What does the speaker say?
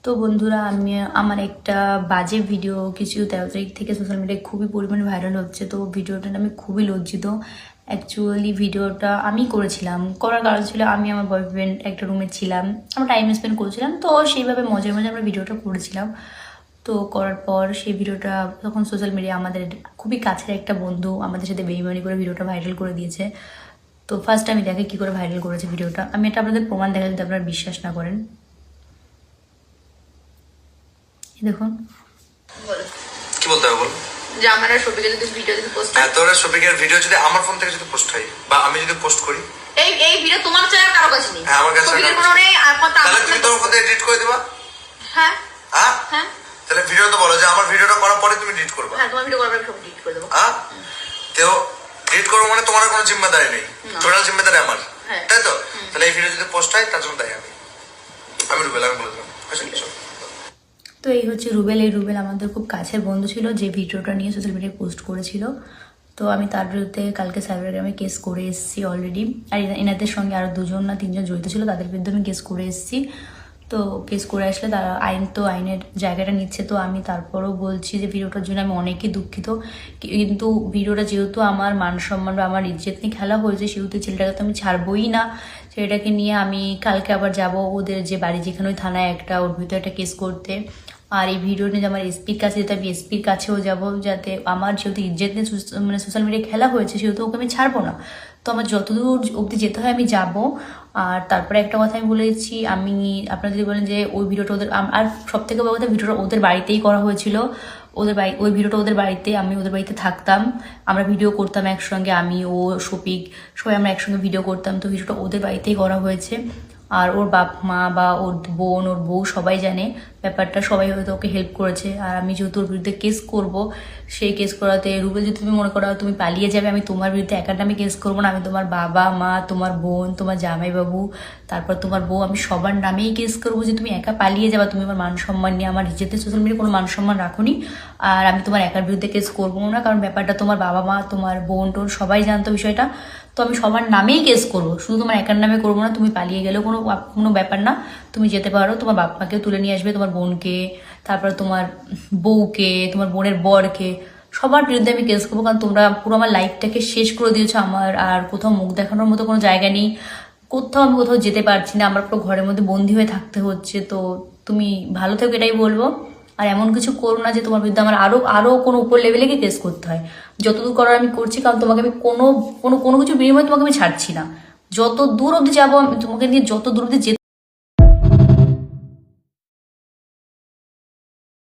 তো বন্ধুরা, আমি আমার একটা বাজে ভিডিও কিছু 13 তারিখ থেকে সোশ্যাল মিডিয়ায় খুবই পরিমাণে ভাইরাল হচ্ছে। তো ভিডিওটা আমি খুবই লজ্জিত। অ্যাকচুয়ালি ভিডিওটা আমি করেছিলাম, করার কারণ ছিল আমি আমার বয়ফ্রেন্ড একটা রুমে ছিলাম, আমরা টাইম স্পেন্ড করছিলাম, তো সেইভাবে মজায় মজায় আমরা ভিডিওটা করেছিলাম। তো করার পর সেই ভিডিওটা তখন সোশ্যাল মিডিয়া আমাদের খুবই কাছের একটা বন্ধু আমাদের সাথে বেইমানি করে ভিডিওটা ভাইরাল করে দিয়েছে। তো ফার্স্ট আমি দেখে কী করে ভাইরাল করেছে ভিডিওটা, আমি এটা আপনাদের প্রমাণ দেখা যদি আপনারা বিশ্বাস না করেন। দেখুন, কি বলতে হবে বল। যে আমার আর শফিকের যদি ভিডিও যদি পোস্ট হ্যাঁ, তোর শফিকের ভিডিও যদি আমার ফোন থেকে যদি পোস্ট হয় বা আমি যদি পোস্ট করি, এই ভিডিও তোমার চাই আর কারো কাছে নেই। হ্যাঁ, আমার কাছে শফিকের কোনো নেই, আর কথা তাহলে তুমি তোমার ফোন থেকে এডিট করে দিবা। হ্যাঁ হ্যাঁ হ্যাঁ তাহলে ভিডিও তো বলো যে আমার ভিডিওটা করার পরে তুমি এডিট করবা। হ্যাঁ, তোমার ভিডিও করার পরে সব ডিলিট করে দেবো। হ্যাঁ, তো এডিট করবো মানে তোমার কোনো জিম্মেদারি নেই, টোটাল জিম্মেদারি আমার, তাই তো? তাহলে এই ভিডিও যদি পোস্ট হয় তার জন্য তাই আমি রুবেল, আমি বলে দিলাম। তো এই হচ্ছে রুবেল। এই রুবেল আমাদের খুব কাছের বন্ধু ছিল, যে ভিডিওটা নিয়ে সোশ্যাল মিডিয়ায় পোস্ট করেছিল। তো আমি তার বিরুদ্ধে কালকে সাইবারক্রাইমে কেস করে এসেছি অলরেডি। আর এনাদের সঙ্গে আরও 2জন না 3জন জড়িত ছিল, তাদের বিরুদ্ধে আমি কেস করে এসেছি। তো কেস করে আসলে তারা আইন তো আইনের জায়গাটা নিচ্ছে। তো আমি তারপরও বলছি যে ভিডিওটার জন্য আমি অনেকই দুঃখিত, কিন্তু ভিডিওটা যেহেতু আমার মান সম্মান বা আমার ইজ্জত নিয়ে খেলা হয়েছে, সেহেতু ছেলেটাকে তো আমি ছাড়বই না। ছেলেটাকে নিয়ে আমি কালকে আবার যাব ওদের যে বাড়ি, যেখানে ওই থানায় একটা ওর ভিতরে একটা কেস করতে। আর এই ভিডিও নিয়ে আমার এসপির কাছে যেতে, আমি এসপির কাছেও যাব, যাতে আমার যেহেতু ইজ্জত নিয়ে মানে সোশ্যাল মিডিয়ায় খেলা হয়েছে, সেহেতু ওকে আমি ছাড়বো না। তো আমার যতদূর অবধি যেতে হয় আমি যাব। আর তারপরে একটা কথা আমি বলেছি, আমি আপনারা যদি বলেন যে ওই ভিডিওটা ওদের, আর সব থেকে বড় কথা, ভিডিওটা ওদের বাড়িতেই করা হয়েছিল। ওদের বাড়ি, ওই ভিডিওটা ওদের বাড়িতে, আমি ওদের বাড়িতে থাকতাম, আমরা ভিডিও করতাম একসঙ্গে, আমি ও শফিক সবাই আমরা একসঙ্গে ভিডিও করতাম। তো ভিডিওটা ওদের বাড়িতেই করা হয়েছে। আর ওর বাপ মা বা ওর বোন, ওর বউ সবাই জানে ব্যাপারটা, সবাই হয়তো ওকে হেল্প করেছে। আর আমি যেহেতু ওর বিরুদ্ধে কেস করব, সেই কেস করাতে রুবেল, যদি তুমি মনে করো তুমি পালিয়ে যাবে, আমি তোমার বিরুদ্ধে একার নামে কেস করবো না, আমি তোমার বাবা মা, তোমার বোন, তোমার জামাইবাবু, তারপর তোমার বউ, আমি সবার নামেই কেস করবো যে তুমি একা পালিয়ে যাবা, তুমি আমার মান সম্মান নিয়ে, আমার নিজেদের সোশ্যাল মিডিয়ায় কোনো মান সম্মান রাখোনি। আর আমি তোমার একার বিরুদ্ধে কেস করবো না, কারণ ব্যাপারটা তোমার বাবা মা, তোমার বোন টোন সবাই জানতো বিষয়টা। তো আমি সবার নামেই কেস করবো, শুধু তোমার একার নামে করবো না। তুমি পালিয়ে গেলেও কোনো ব্যাপার না, তুমি যেতে পারো, তোমার বাপ মাকেও তুলে নিয়ে আসবে, তোমার বোনকে, তারপর তোমার বউকে, তোমার বোনের বরকে, সবার বিরুদ্ধে আমি কেস করবো। কারণ তোমরা পুরো আমার লাইফটাকে শেষ করে দিয়েছো, আমার আর কোথাও মুখ দেখানোর মতো কোনো জায়গা নেই, আমি কোথাও যেতে পারছি না, আমার পুরো ঘরের মধ্যে বন্দি হয়ে থাকতে হচ্ছে। তো তুমি ভালো থেকো, এটাই বলবো। আর এমন কিছু করো না যে তোমার বিরুদ্ধে আমার আরো কোনো উপর লেভেলে গিয়ে কেস করতে হয়। যতদূর করার আমি করছি, কারণ তোমাকে আমি কোনো কিছু বিনিময়ে তোমাকে আমি ছাড়ছি না। যত দূর অবধি যাবো, আমি তোমাকে নিয়ে যত দূর অবধি